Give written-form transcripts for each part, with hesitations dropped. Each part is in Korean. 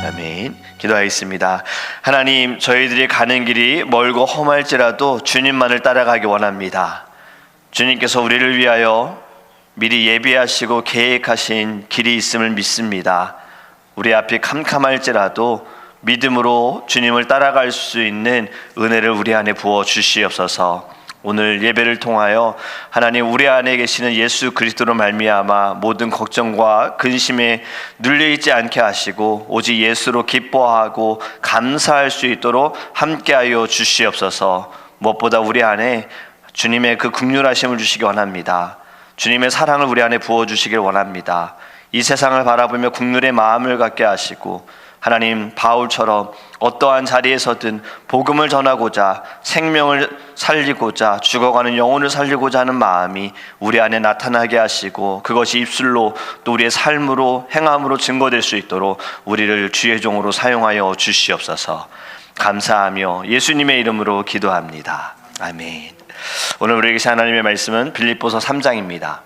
아멘. 기도하겠습니다. 하나님, 저희들이 가는 길이 멀고 험할지라도 주님만을 따라가기 원합니다. 주님께서 우리를 위하여 미리 예비하시고 계획하신 길이 있음을 믿습니다. 우리 앞이 캄캄할지라도 믿음으로 주님을 따라갈 수 있는 은혜를 우리 안에 부어 주시옵소서. 오늘 예배를 통하여 하나님, 우리 안에 계시는 예수 그리스도로 말미암아 모든 걱정과 근심에 눌려있지 않게 하시고 오직 예수로 기뻐하고 감사할 수 있도록 함께하여 주시옵소서. 무엇보다 우리 안에 주님의 그 긍휼하심을 주시기 원합니다. 주님의 사랑을 우리 안에 부어주시길 원합니다. 이 세상을 바라보며 긍휼의 마음을 갖게 하시고 하나님, 바울처럼 어떠한 자리에서든 복음을 전하고자, 생명을 살리고자, 죽어가는 영혼을 살리고자 하는 마음이 우리 안에 나타나게 하시고 그것이 입술로 또 우리의 삶으로 행함으로 증거될 수 있도록 우리를 주의 종으로 사용하여 주시옵소서. 감사하며 예수님의 이름으로 기도합니다. 아멘. 오늘 우리에게 주신 하나님의 말씀은 빌립보서 3장입니다.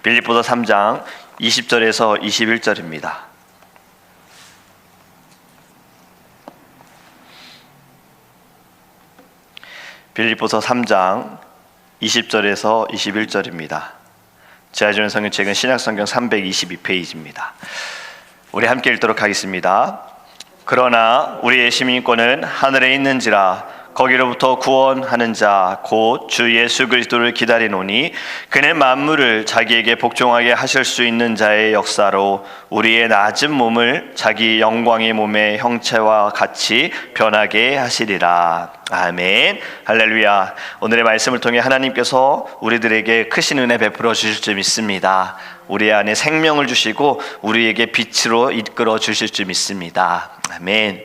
빌립보서 3장 20절에서 21절입니다. 빌립보서 3장 20절에서 21절입니다. 제가 주는 성경책은 신약성경 322페이지입니다. 우리 함께 읽도록 하겠습니다. 그러나 우리의 시민권은 하늘에 있는지라 거기로부터 구원하는 자 곧 주 예수 그리스도를 기다리노니 그는 만물을 자기에게 복종하게 하실 수 있는 자의 역사로 우리의 낮은 몸을 자기 영광의 몸의 형체와 같이 변하게 하시리라. 아멘. 할렐루야. 오늘의 말씀을 통해 하나님께서 우리들에게 크신 은혜 베풀어 주실 줄 믿습니다. 우리 안에 생명을 주시고 우리에게 빛으로 이끌어 주실 줄 믿습니다. 아멘.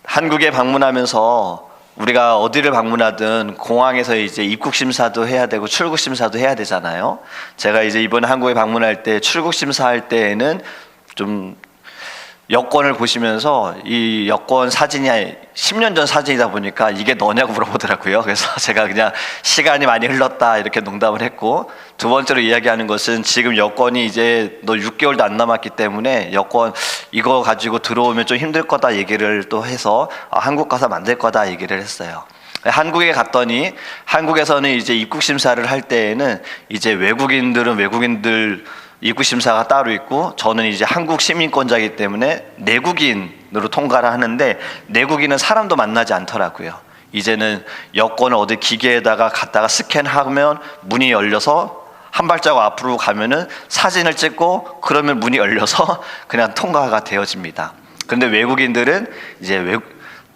한국에 방문하면서 우리가 어디를 방문하든 공항에서 이제 입국 심사도 해야 되고 출국 심사도 해야 되잖아요. 제가 이제 이번에 한국에 방문할 때 출국 심사할 때에는 좀 여권을 보시면서 이 여권 사진이 10년 전 사진이다 보니까 이게 너냐고 물어보더라고요. 그래서 제가 그냥 시간이 많이 흘렀다 이렇게 농담을 했고, 두 번째로 이야기하는 것은 지금 여권이 이제 너 6개월도 안 남았기 때문에 여권 이거 가지고 들어오면 좀 힘들 거다 얘기를 또 해서 한국 가서 만들 거다 얘기를 했어요. 한국에 갔더니 한국에서는 이제 입국 심사를 할 때에는 이제 외국인들은 외국인들 입국 심사가 따로 있고 저는 이제 한국 시민권자이기 때문에 내국인으로 통과를 하는데 내국인은 사람도 만나지 않더라고요. 이제는 여권을 어디 기계에다가 갖다가 스캔하면 문이 열려서 한 발자국 앞으로 가면은 사진을 찍고 그러면 문이 열려서 그냥 통과가 되어집니다. 그런데 외국인들은 이제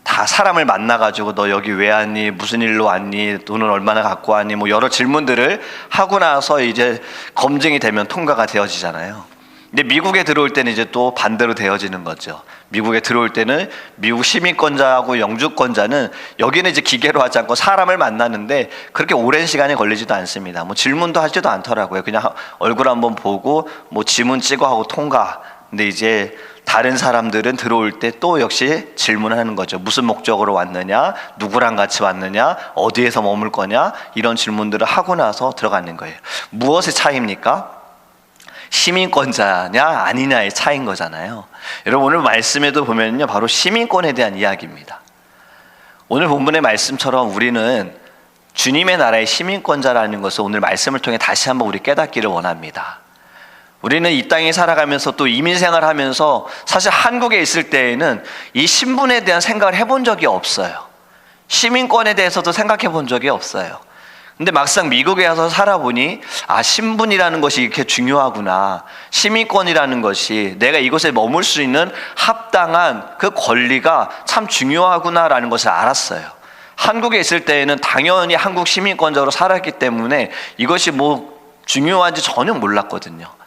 다 사람을 만나가지고 너 여기 왜 왔니? 무슨 일로 왔니? 돈은 얼마나 갖고 왔니? 뭐 여러 질문들을 하고 나서 이제 검증이 되면 통과가 되어지잖아요. 근데 미국에 들어올 때는 이제 또 반대로 되어지는 거죠. 미국에 들어올 때는 미국 시민권자하고 영주권자는 여기는 이제 기계로 하지 않고 사람을 만나는데 그렇게 오랜 시간이 걸리지도 않습니다. 뭐 질문도 하지도 않더라고요. 그냥 얼굴 한번 보고 뭐 지문 찍어 하고 통과. 근데 이제 다른 사람들은 들어올 때 또 역시 질문하는 거죠. 무슨 목적으로 왔느냐, 누구랑 같이 왔느냐, 어디에서 머물 거냐, 이런 질문들을 하고 나서 들어가는 거예요. 무엇의 차이입니까? 시민권자냐 아니냐의 차이인 거잖아요. 여러분, 오늘 말씀에도 보면요, 바로 시민권에 대한 이야기입니다. 오늘 본문의 말씀처럼 우리는 주님의 나라의 시민권자라는 것을 오늘 말씀을 통해 다시 한번 우리 깨닫기를 원합니다. 우리는 이 땅에 살아가면서 또 이민생활을 하면서 사실 한국에 있을 때에는 이 신분에 대한 생각을 해본 적이 없어요. 시민권에 대해서도 생각해 본 적이 없어요. 근데 막상 미국에 와서 살아보니 신분이라는 것이 이렇게 중요하구나. 시민권이라는 것이 내가 이곳에 머물 수 있는 합당한 그 권리가 참 중요하구나라는 것을 알았어요. 한국에 있을 때에는 당연히 한국 시민권자로 살았기 때문에 이것이 뭐 중요한지 전혀 몰랐거든요.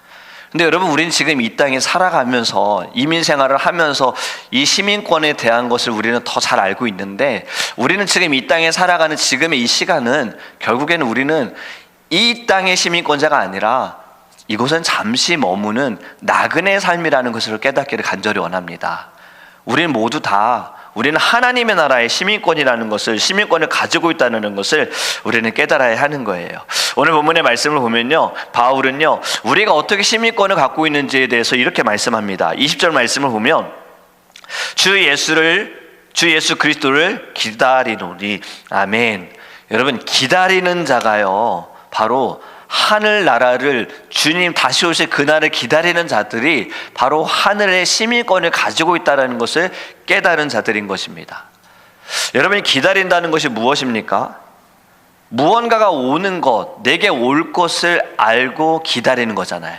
근데 여러분, 우리는 지금 이 땅에 살아가면서 이민 생활을 하면서 이 시민권에 대한 것을 우리는 더 잘 알고 있는데, 우리는 지금 이 땅에 살아가는 지금의 이 시간은 결국에는 우리는 이 땅의 시민권자가 아니라 이곳은 잠시 머무는 나그네의 삶이라는 것을 깨닫기를 간절히 원합니다. 우리는 모두 다 우리는 하나님의 나라의 시민권이라는 것을, 시민권을 가지고 있다는 것을 우리는 깨달아야 하는 거예요. 오늘 본문의 말씀을 보면요, 바울은요, 우리가 어떻게 시민권을 갖고 있는지에 대해서 이렇게 말씀합니다. 20절 말씀을 보면 주 예수 그리스도를 기다리노니. 아멘. 여러분, 기다리는 자가요, 바로 하늘나라를, 주님 다시 오실 그날을 기다리는 자들이 바로 하늘의 시민권을 가지고 있다는 것을 깨달은 자들인 것입니다. 여러분이 기다린다는 것이 무엇입니까? 무언가가 오는 것, 내게 올 것을 알고 기다리는 거잖아요.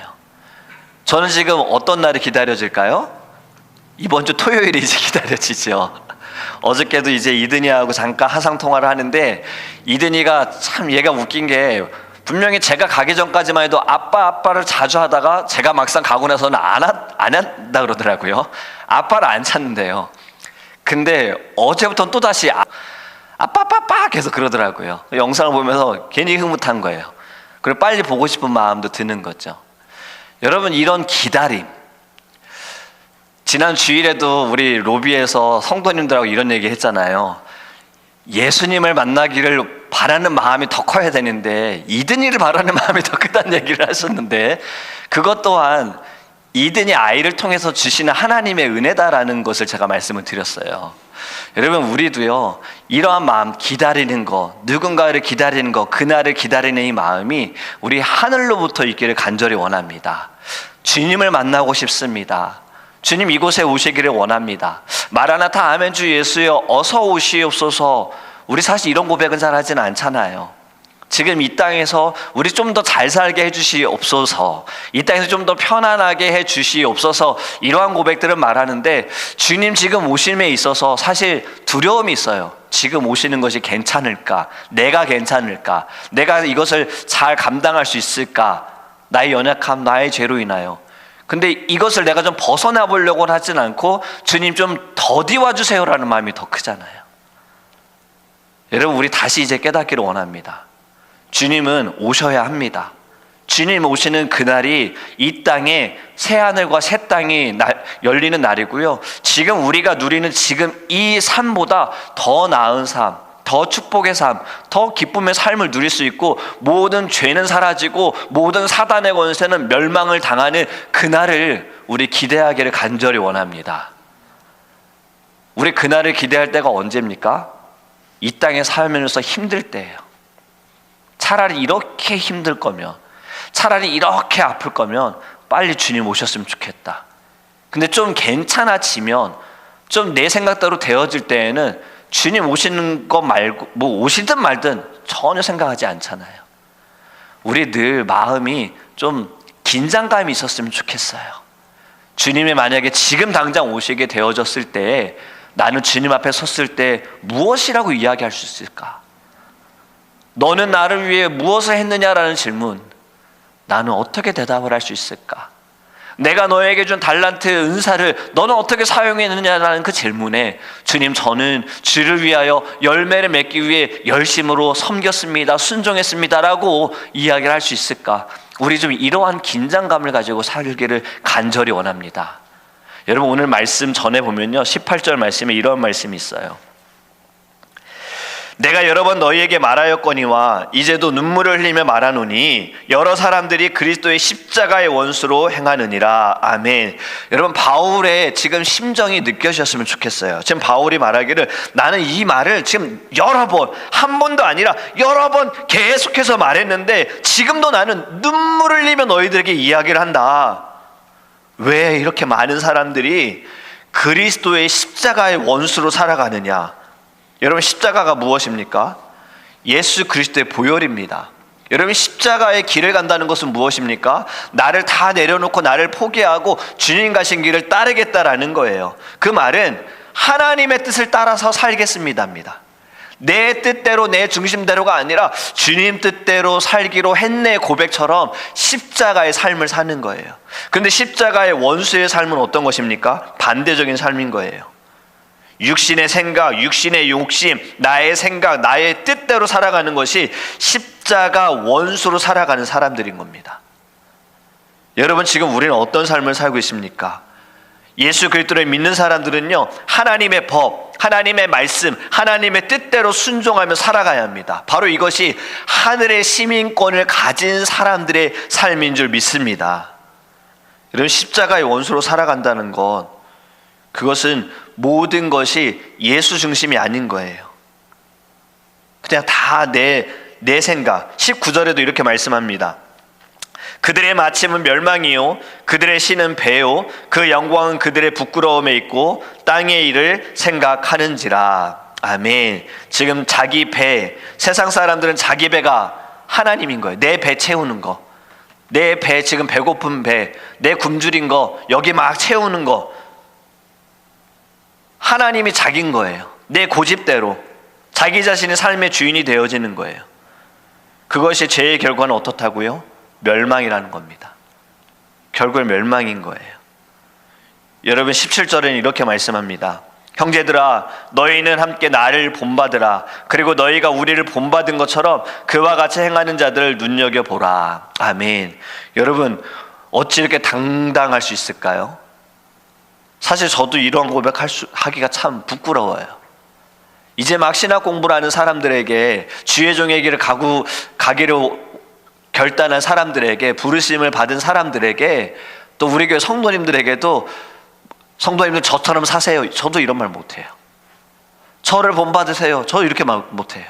저는 지금 어떤 날이 기다려질까요? 이번 주 토요일이 이제 기다려지죠. 어저께도 이제 이든이하고 잠깐 화상통화를 하는데, 이든이가 참 얘가 웃긴 게, 분명히 제가 가기 전까지만 해도 아빠를 자주 하다가 제가 막상 가고 나서는 안 한다 그러더라고요. 아빠를 안 찾는데요. 근데 어제부터는 또다시 아빠 계속 그러더라고요. 영상을 보면서 괜히 흐뭇한 거예요. 그리고 빨리 보고 싶은 마음도 드는 거죠. 여러분, 이런 기다림, 지난 주일에도 우리 로비에서 성도님들하고 이런 얘기 했잖아요. 예수님을 만나기를 바라는 마음이 더 커야 되는데 이든이를 바라는 마음이 더 크다는 얘기를 하셨는데, 그것 또한 이든이 아이를 통해서 주시는 하나님의 은혜다라는 것을 제가 말씀을 드렸어요. 여러분, 우리도요, 이러한 마음, 기다리는 거, 누군가를 기다리는 거, 그날을 기다리는 이 마음이 우리 하늘로부터 있기를 간절히 원합니다. 주님을 만나고 싶습니다. 주님 이곳에 오시기를 원합니다. 마라나타 아멘 주 예수여 어서 오시옵소서. 우리 사실 이런 고백은 잘 하진 않잖아요. 지금 이 땅에서 우리 좀 더 잘 살게 해주시옵소서, 이 땅에서 좀 더 편안하게 해주시옵소서, 이러한 고백들은 말하는데, 주님 지금 오심에 있어서 사실 두려움이 있어요. 지금 오시는 것이 괜찮을까? 내가 괜찮을까? 내가 이것을 잘 감당할 수 있을까? 나의 연약함, 나의 죄로 인하여. 근데 이것을 내가 좀 벗어나 보려고 하진 않고 주님 좀 더디 와주세요라는 마음이 더 크잖아요. 여러분, 우리 다시 이제 깨닫기를 원합니다. 주님은 오셔야 합니다. 주님 오시는 그날이 이 땅에 새하늘과 새 땅이 열리는 날이고요, 지금 우리가 누리는 지금 이 삶보다 더 나은 삶, 더 축복의 삶, 더 기쁨의 삶을 누릴 수 있고, 모든 죄는 사라지고 모든 사단의 권세는 멸망을 당하는 그날을 우리 기대하기를 간절히 원합니다. 우리 그날을 기대할 때가 언제입니까? 이 땅에 살면서 힘들 때예요. 차라리 이렇게 힘들 거면, 차라리 이렇게 아플 거면 빨리 주님 오셨으면 좋겠다. 근데 좀 괜찮아지면, 좀 내 생각대로 되어질 때에는 주님 오시는 거 말고 뭐 오시든 말든 전혀 생각하지 않잖아요. 우리 늘 마음이 좀 긴장감이 있었으면 좋겠어요. 주님이 만약에 지금 당장 오시게 되어졌을 때 나는 주님 앞에 섰을 때 무엇이라고 이야기할 수 있을까? 너는 나를 위해 무엇을 했느냐라는 질문, 나는 어떻게 대답을 할 수 있을까? 내가 너에게 준 달란트 은사를 너는 어떻게 사용했느냐라는 그 질문에, 주님 저는 주를 위하여 열매를 맺기 위해 열심으로 섬겼습니다, 순종했습니다 라고 이야기를 할 수 있을까? 우리 좀 이러한 긴장감을 가지고 살기를 간절히 원합니다. 여러분, 오늘 말씀 전에 보면요, 18절 말씀에 이런 말씀이 있어요. 내가 여러 번 너희에게 말하였거니와 이제도 눈물을 흘리며 말하노니 여러 사람들이 그리스도의 십자가의 원수로 행하느니라. 아멘. 여러분, 바울의 지금 심정이 느껴지셨으면 좋겠어요. 지금 바울이 말하기를, 나는 이 말을 지금 여러 번, 한 번도 아니라 여러 번 계속해서 말했는데 지금도 나는 눈물을 흘리며 너희들에게 이야기를 한다. 왜 이렇게 많은 사람들이 그리스도의 십자가의 원수로 살아가느냐? 여러분, 십자가가 무엇입니까? 예수 그리스도의 보혈입니다. 여러분, 십자가의 길을 간다는 것은 무엇입니까? 나를 다 내려놓고 나를 포기하고 주님 가신 길을 따르겠다라는 거예요. 그 말은 하나님의 뜻을 따라서 살겠습니다입니다. 내 뜻대로, 내 중심대로가 아니라 주님 뜻대로 살기로 했네 고백처럼 십자가의 삶을 사는 거예요. 그런데 십자가의 원수의 삶은 어떤 것입니까? 반대적인 삶인 거예요. 육신의 생각, 육신의 욕심, 나의 생각, 나의 뜻대로 살아가는 것이 십자가 원수로 살아가는 사람들인 겁니다. 여러분, 지금 우리는 어떤 삶을 살고 있습니까? 예수 그리스도를 믿는 사람들은요, 하나님의 법, 하나님의 말씀, 하나님의 뜻대로 순종하며 살아가야 합니다. 바로 이것이 하늘의 시민권을 가진 사람들의 삶인 줄 믿습니다. 이런 십자가의 원수로 살아간다는 것, 그것은 모든 것이 예수 중심이 아닌 거예요. 그냥 다 내 생각. 19절에도 이렇게 말씀합니다. 그들의 마침은 멸망이요 그들의 신은 배요 그 영광은 그들의 부끄러움에 있고 땅의 일을 생각하는지라. 아멘. 지금 자기 배, 세상 사람들은 자기 배가 하나님인 거예요. 내 배 채우는 거, 내 배, 지금 배고픈 배, 내 굶주린 거 여기 막 채우는 거, 하나님이 자기인 거예요. 내 고집대로 자기 자신이 삶의 주인이 되어지는 거예요. 그것이 죄의 결과는 어떻다고요? 멸망이라는 겁니다. 결국은 멸망인 거예요. 여러분 17절에는 이렇게 말씀합니다. 형제들아 너희는 함께 나를 본받으라. 그리고 너희가 우리를 본받은 것처럼 그와 같이 행하는 자들을 눈여겨보라. 아멘. 여러분 어찌 이렇게 당당할 수 있을까요? 사실 저도 이런 고백하기가 참 부끄러워요. 이제 막 신학 공부를 하는 사람들에게, 주의 종의 길을 가기로 결단한 사람들에게, 부르심을 받은 사람들에게, 또 우리 교회 성도님들에게도 성도님들 저처럼 사세요. 저도 이런 말 못해요. 저를 본받으세요. 저 이렇게 말 못해요.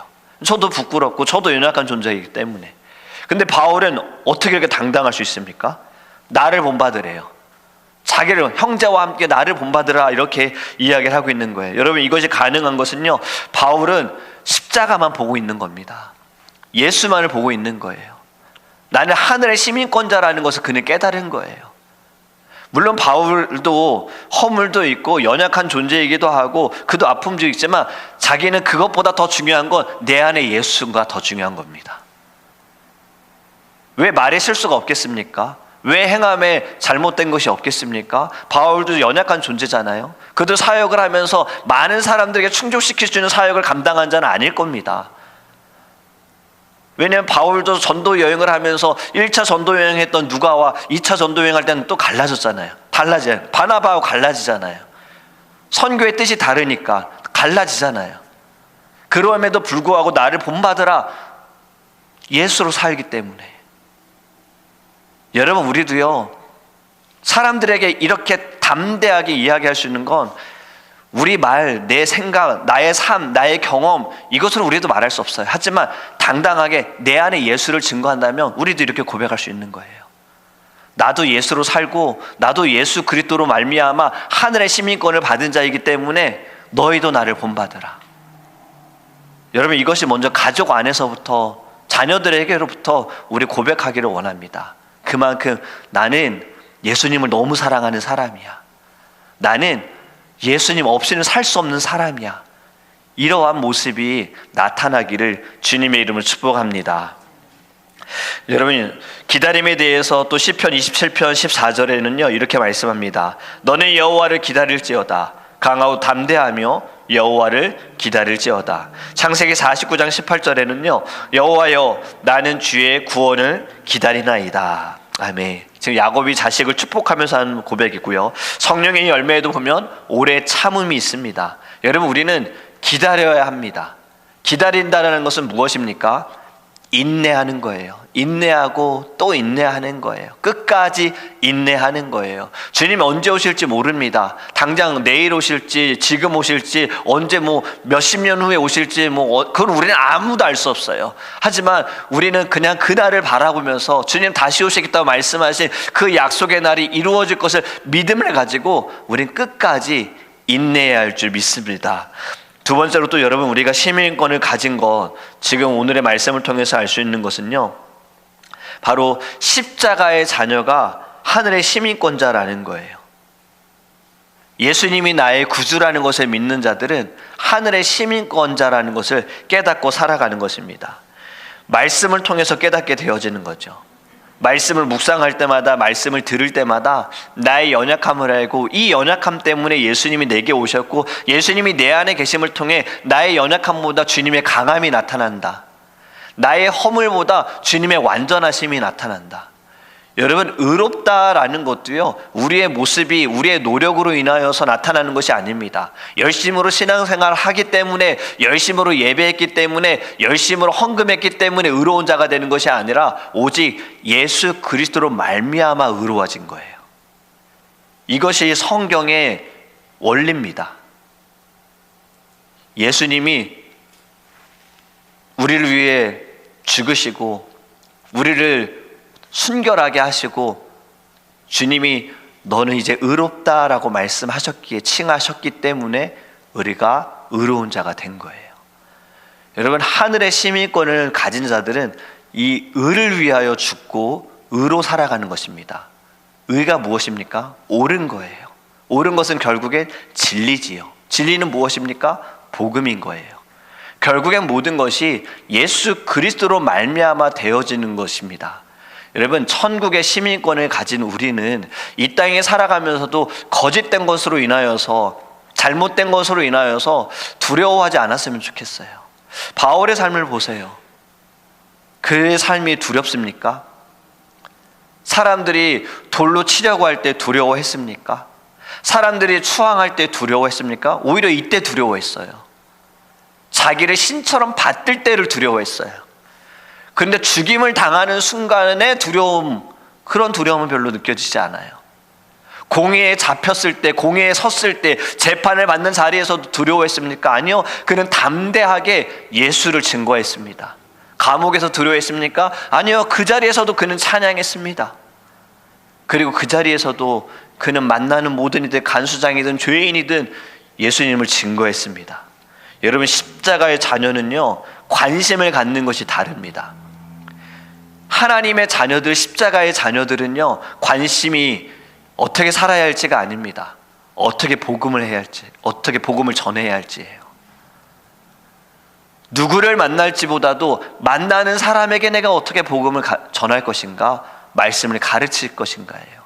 저도 부끄럽고 저도 연약한 존재이기 때문에. 근데 바울은 어떻게 이렇게 당당할 수 있습니까? 나를 본받으래요. 자기를, 형제와 함께 나를 본받으라, 이렇게 이야기를 하고 있는 거예요. 여러분 이것이 가능한 것은요, 바울은 십자가만 보고 있는 겁니다. 예수만을 보고 있는 거예요. 나는 하늘의 시민권자라는 것을 그는 깨달은 거예요. 물론 바울도 허물도 있고 연약한 존재이기도 하고 그도 아픔도 있지만 자기는 그것보다 더 중요한 건 내 안에 예수가 더 중요한 겁니다. 왜 말에 실수가 없겠습니까? 왜 행함에 잘못된 것이 없겠습니까? 바울도 연약한 존재잖아요. 그도 사역을 하면서 많은 사람들에게 충족시킬 수 있는 사역을 감당한 자는 아닐 겁니다. 왜냐하면 바울도 전도 여행을 하면서 1차 전도 여행했던 누가와 2차 전도 여행할 때는 또 갈라졌잖아요. 달라져요. 바나바하고 갈라지잖아요. 선교의 뜻이 다르니까 갈라지잖아요. 그럼에도 불구하고 나를 본받으라, 예수로 살기 때문에. 여러분 우리도요, 사람들에게 이렇게 담대하게 이야기할 수 있는 건 우리 말, 내 생각, 나의 삶, 나의 경험, 이것으로 우리도 말할 수 없어요. 하지만 당당하게 내 안에 예수를 증거한다면 우리도 이렇게 고백할 수 있는 거예요. 나도 예수로 살고 나도 예수 그리스도로 말미암아 하늘의 시민권을 받은 자이기 때문에 너희도 나를 본받으라. 여러분 이것이 먼저 가족 안에서부터, 자녀들에게로부터 우리 고백하기를 원합니다. 그만큼 나는 예수님을 너무 사랑하는 사람이야. 나는 예수님 없이는 살 수 없는 사람이야. 이러한 모습이 나타나기를 주님의 이름으로 축복합니다. 여러분 기다림에 대해서 또 시편 27편 14절에는요 이렇게 말씀합니다. 너는 여호와를 기다릴지어다. 강하고 담대하며 여호와를 기다릴지어다. 창세기 49장 18절에는요 여호와여 나는 주의 구원을 기다리나이다. 아멘. 지금 야곱이 자식을 축복하면서 하는 고백이고요. 성령의 열매에도 보면 오래 참음이 있습니다. 여러분 우리는 기다려야 합니다. 기다린다는 것은 무엇입니까? 인내하는 거예요. 인내하고 또 인내하는 거예요. 끝까지 인내하는 거예요. 주님이 언제 오실지 모릅니다. 당장 내일 오실지, 지금 오실지, 언제 몇십 년 후에 오실지 그건 우리는 아무도 알 수 없어요. 하지만 우리는 그냥 그날을 바라보면서 주님 다시 오시겠다고 말씀하신 그 약속의 날이 이루어질 것을 믿음을 가지고 우리는 끝까지 인내해야 할 줄 믿습니다. 두 번째로 또 여러분 우리가 시민권을 가진 것, 지금 오늘의 말씀을 통해서 알 수 있는 것은요 바로 십자가의 자녀가 하늘의 시민권자라는 거예요. 예수님이 나의 구주라는 것을 믿는 자들은 하늘의 시민권자라는 것을 깨닫고 살아가는 것입니다. 말씀을 통해서 깨닫게 되어지는 거죠. 말씀을 묵상할 때마다, 말씀을 들을 때마다 나의 연약함을 알고 이 연약함 때문에 예수님이 내게 오셨고 예수님이 내 안에 계심을 통해 나의 연약함보다 주님의 강함이 나타난다. 나의 허물보다 주님의 완전하심이 나타난다. 여러분, 의롭다라는 것도요, 우리의 모습이 우리의 노력으로 인하여서 나타나는 것이 아닙니다. 열심으로 신앙생활을 하기 때문에, 열심으로 예배했기 때문에, 열심으로 헌금했기 때문에 의로운 자가 되는 것이 아니라 오직 예수 그리스도로 말미암아 의로워진 거예요. 이것이 성경의 원리입니다. 예수님이 우리를 위해 죽으시고 우리를 순결하게 하시고, 주님이 너는 이제 의롭다라고 말씀하셨기에, 칭하셨기 때문에 우리가 의로운 자가 된 거예요. 여러분, 하늘의 시민권을 가진 자들은 이 의를 위하여 죽고 의로 살아가는 것입니다. 의가 무엇입니까? 옳은 거예요. 옳은 것은 결국엔 진리지요. 진리는 무엇입니까? 복음인 거예요. 결국엔 모든 것이 예수 그리스도로 말미암아 되어지는 것입니다. 여러분, 천국의 시민권을 가진 우리는 이 땅에 살아가면서도 거짓된 것으로 인하여서, 잘못된 것으로 인하여서 두려워하지 않았으면 좋겠어요. 바울의 삶을 보세요. 그의 삶이 두렵습니까? 사람들이 돌로 치려고 할 때 두려워했습니까? 사람들이 추앙할 때 두려워했습니까? 오히려 이때 두려워했어요. 자기를 신처럼 받들 때를 두려워했어요. 그런데 죽임을 당하는 순간의 두려움, 그런 두려움은 별로 느껴지지 않아요. 공회에 잡혔을 때, 공회에 섰을 때, 재판을 받는 자리에서도 두려워했습니까? 아니요. 그는 담대하게 예수를 증거했습니다. 감옥에서 두려워했습니까? 아니요. 그 자리에서도 그는 찬양했습니다. 그리고 그 자리에서도 그는 만나는 모든 이들, 간수장이든 죄인이든 예수님을 증거했습니다. 여러분, 십자가의 자녀는요, 관심을 갖는 것이 다릅니다. 하나님의 자녀들, 십자가의 자녀들은요, 관심이 어떻게 살아야 할지가 아닙니다. 어떻게 복음을 해야 할지, 어떻게 복음을 전해야 할지예요. 누구를 만날지보다도 만나는 사람에게 내가 어떻게 복음을 전할 것인가, 말씀을 가르칠 것인가예요.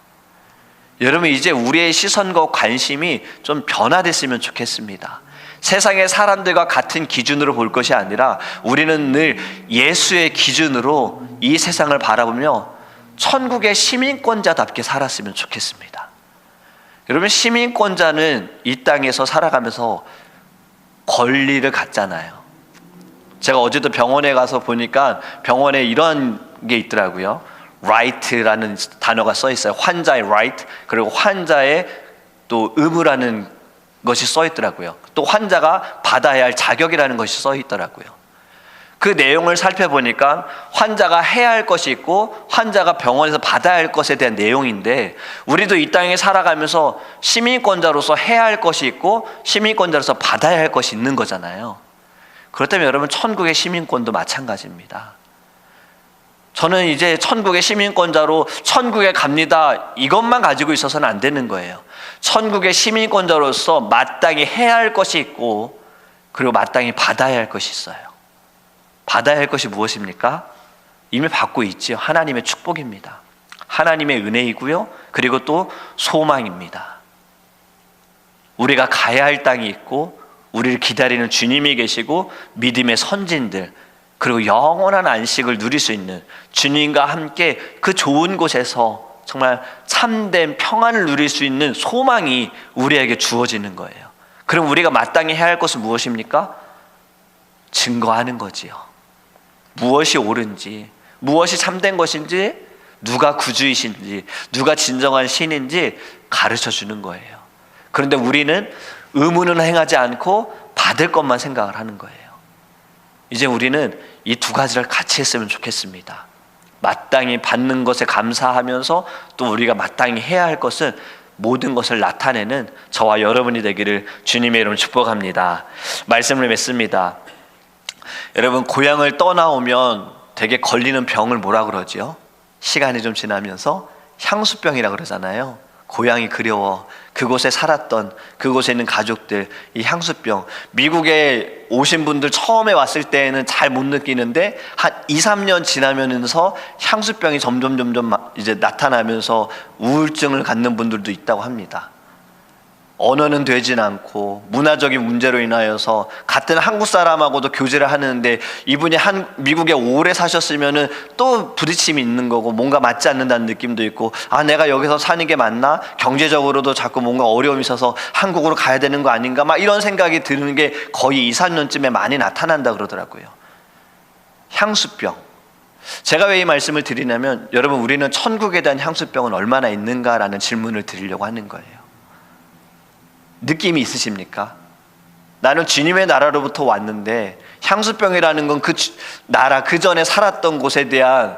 여러분, 이제 우리의 시선과 관심이 좀 변화됐으면 좋겠습니다. 세상의 사람들과 같은 기준으로 볼 것이 아니라 우리는 늘 예수의 기준으로 이 세상을 바라보며 천국의 시민권자답게 살았으면 좋겠습니다. 여러분, 시민권자는 이 땅에서 살아가면서 권리를 갖잖아요. 제가 어제도 병원에 가서 보니까 병원에 이런 게 있더라고요. right라는 단어가 써 있어요. 환자의 right, 그리고 환자의 또 의무라는 것이 써 있더라고요. 또 환자가 받아야 할 자격이라는 것이 써 있더라고요. 그 내용을 살펴보니까 환자가 해야 할 것이 있고 환자가 병원에서 받아야 할 것에 대한 내용인데, 우리도 이 땅에 살아가면서 시민권자로서 해야 할 것이 있고 시민권자로서 받아야 할 것이 있는 거잖아요. 그렇다면 여러분, 천국의 시민권도 마찬가지입니다. 저는 이제 천국의 시민권자로 천국에 갑니다, 이것만 가지고 있어서는 안 되는 거예요. 천국의 시민권자로서 마땅히 해야 할 것이 있고, 그리고 마땅히 받아야 할 것이 있어요. 받아야 할 것이 무엇입니까? 이미 받고 있지요. 하나님의 축복입니다. 하나님의 은혜이고요, 그리고 또 소망입니다. 우리가 가야 할 땅이 있고, 우리를 기다리는 주님이 계시고, 믿음의 선진들, 그리고 영원한 안식을 누릴 수 있는 주님과 함께 그 좋은 곳에서 정말 참된 평안을 누릴 수 있는 소망이 우리에게 주어지는 거예요. 그럼 우리가 마땅히 해야 할 것은 무엇입니까? 증거하는 거지요. 무엇이 옳은지, 무엇이 참된 것인지, 누가 구주이신지, 누가 진정한 신인지 가르쳐 주는 거예요. 그런데 우리는 의무는 행하지 않고 받을 것만 생각을 하는 거예요. 이제 우리는 이 두 가지를 같이 했으면 좋겠습니다. 마땅히 받는 것에 감사하면서 또 우리가 마땅히 해야 할 것은 모든 것을 나타내는 저와 여러분이 되기를 주님의 이름으로 축복합니다. 말씀을 맺습니다. 여러분, 고향을 떠나오면 되게 걸리는 병을 뭐라 그러죠? 시간이 좀 지나면서 향수병이라 그러잖아요. 고향이 그리워, 그곳에 살았던, 그곳에 있는 가족들, 이 향수병. 미국에 오신 분들 처음에 왔을 때는 잘 못 느끼는데 한 2, 3년 지나면서 향수병이 점점 이제 나타나면서 우울증을 갖는 분들도 있다고 합니다. 언어는 되진 않고 문화적인 문제로 인하여서 같은 한국 사람하고도 교제를 하는데 이분이 미국에 오래 사셨으면은 또 부딪힘이 있는 거고 뭔가 맞지 않는다는 느낌도 있고, 아 내가 여기서 사는 게 맞나? 경제적으로도 자꾸 뭔가 어려움이 있어서 한국으로 가야 되는 거 아닌가? 막 이런 생각이 드는 게 거의 2, 3년쯤에 많이 나타난다 그러더라고요. 향수병. 제가 왜 이 말씀을 드리냐면, 여러분 우리는 천국에 대한 향수병은 얼마나 있는가라는 질문을 드리려고 하는 거예요. 느낌이 있으십니까? 나는 주님의 나라로부터 왔는데 향수병이라는 건 그 나라, 그 전에 살았던 곳에 대한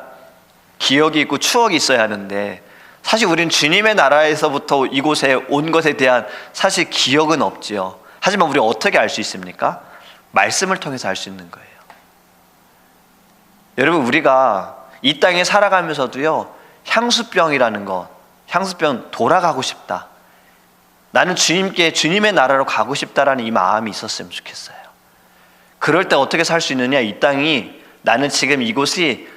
기억이 있고 추억이 있어야 하는데, 사실 우리는 주님의 나라에서부터 이곳에 온 것에 대한 사실 기억은 없지요. 하지만 우리가 어떻게 알 수 있습니까? 말씀을 통해서 알 수 있는 거예요. 여러분 우리가 이 땅에 살아가면서도요, 향수병이라는 것, 향수병 돌아가고 싶다, 나는 주님의 나라로 가고 싶다라는 이 마음이 있었으면 좋겠어요. 그럴 때 어떻게 살 수 있느냐? 이 땅이, 나는 지금 이곳이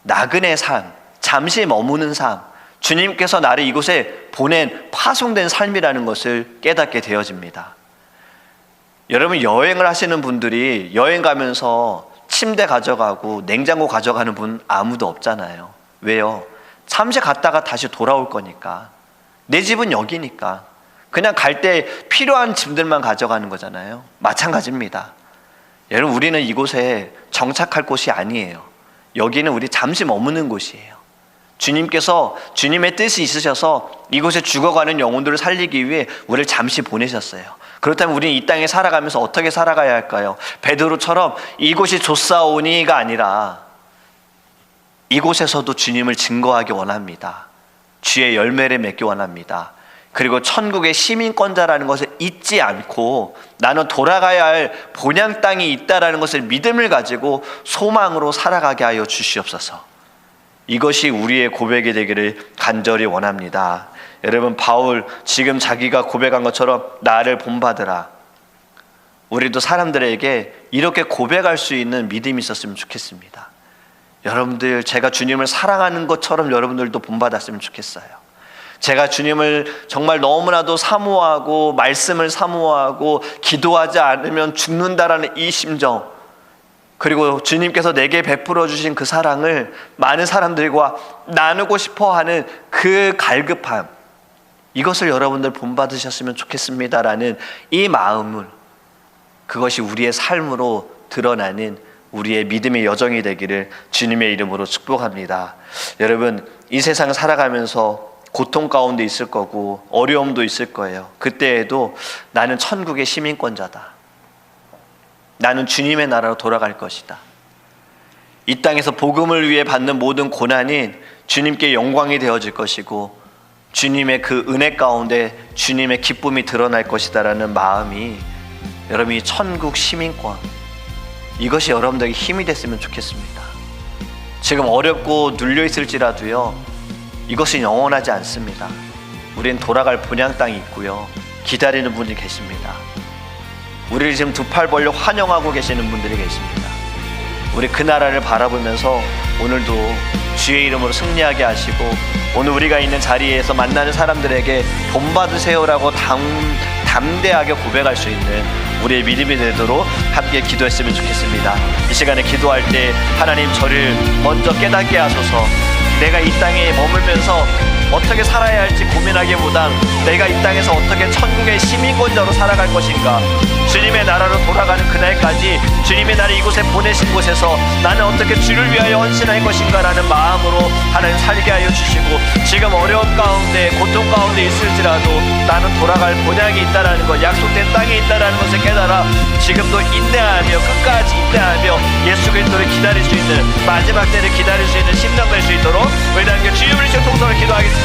나그네 삶, 잠시 머무는 삶, 주님께서 나를 이곳에 보낸 파송된 삶이라는 것을 깨닫게 되어집니다. 여러분 여행을 하시는 분들이 여행 가면서 침대 가져가고 냉장고 가져가는 분 아무도 없잖아요. 왜요? 잠시 갔다가 다시 돌아올 거니까. 내 집은 여기니까. 그냥 갈 때 필요한 짐들만 가져가는 거잖아요. 마찬가지입니다. 여러분 우리는 이곳에 정착할 곳이 아니에요. 여기는 우리 잠시 머무는 곳이에요. 주님께서 주님의 뜻이 있으셔서 이곳에 죽어가는 영혼들을 살리기 위해 우리를 잠시 보내셨어요. 그렇다면 우리는 이 땅에 살아가면서 어떻게 살아가야 할까요? 베드로처럼 이곳이 좋사오니가 아니라 이곳에서도 주님을 증거하기 원합니다. 주의 열매를 맺기 원합니다. 그리고 천국의 시민권자라는 것을 잊지 않고 나는 돌아가야 할 본향 땅이 있다라는 것을 믿음을 가지고 소망으로 살아가게 하여 주시옵소서. 이것이 우리의 고백이 되기를 간절히 원합니다. 여러분 바울 지금 자기가 고백한 것처럼 나를 본받으라. 우리도 사람들에게 이렇게 고백할 수 있는 믿음이 있었으면 좋겠습니다. 여러분들 제가 주님을 사랑하는 것처럼 여러분들도 본받았으면 좋겠어요. 제가 주님을 정말 너무나도 사모하고 말씀을 사모하고 기도하지 않으면 죽는다라는 이 심정, 그리고 주님께서 내게 베풀어 주신 그 사랑을 많은 사람들과 나누고 싶어하는 그 갈급함, 이것을 여러분들 본받으셨으면 좋겠습니다라는 이 마음을, 그것이 우리의 삶으로 드러나는 우리의 믿음의 여정이 되기를 주님의 이름으로 축복합니다. 여러분 이 세상을 살아가면서 고통 가운데 있을 거고 어려움도 있을 거예요. 그때에도 나는 천국의 시민권자다, 나는 주님의 나라로 돌아갈 것이다, 이 땅에서 복음을 위해 받는 모든 고난이 주님께 영광이 되어질 것이고 주님의 그 은혜 가운데 주님의 기쁨이 드러날 것이다 라는 마음이, 여러분이 천국 시민권, 이것이 여러분들에게 힘이 됐으면 좋겠습니다. 지금 어렵고 눌려있을지라도요, 이것은 영원하지 않습니다. 우린 돌아갈 본향 땅이 있고요, 기다리는 분이 계십니다. 우리를 지금 두 팔 벌려 환영하고 계시는 분들이 계십니다. 우리 그 나라를 바라보면서 오늘도 주의 이름으로 승리하게 하시고, 오늘 우리가 있는 자리에서 만나는 사람들에게 본받으세요라고 담대하게 고백할 수 있는 우리의 믿음이 되도록 함께 기도했으면 좋겠습니다. 이 시간에 기도할 때 하나님 저를 먼저 깨닫게 하소서. 내가 이 땅에 머물면서 어떻게 살아야 할지 고민하기보단 내가 이 땅에서 어떻게 천국의 시민권자로 살아갈 것인가, 주님의 나라로 돌아가는 그날까지 주님의 나를 이곳에 보내신 곳에서 나는 어떻게 주를 위하여 헌신할 것인가 라는 마음으로 하나님 살게 하여 주시고, 지금 어려움 가운데 고통 가운데 있을지라도 나는 돌아갈 본향이 있다라는 것, 약속된 땅에 있다라는 것을 깨달아 지금도 인내하며 끝까지 인내하며 예수 그리스도를 기다릴 수 있는, 마지막 때를 기다릴 수 있는 심령 될 수 있도록 우리 함께 주님을 통성을 기도하겠습니다.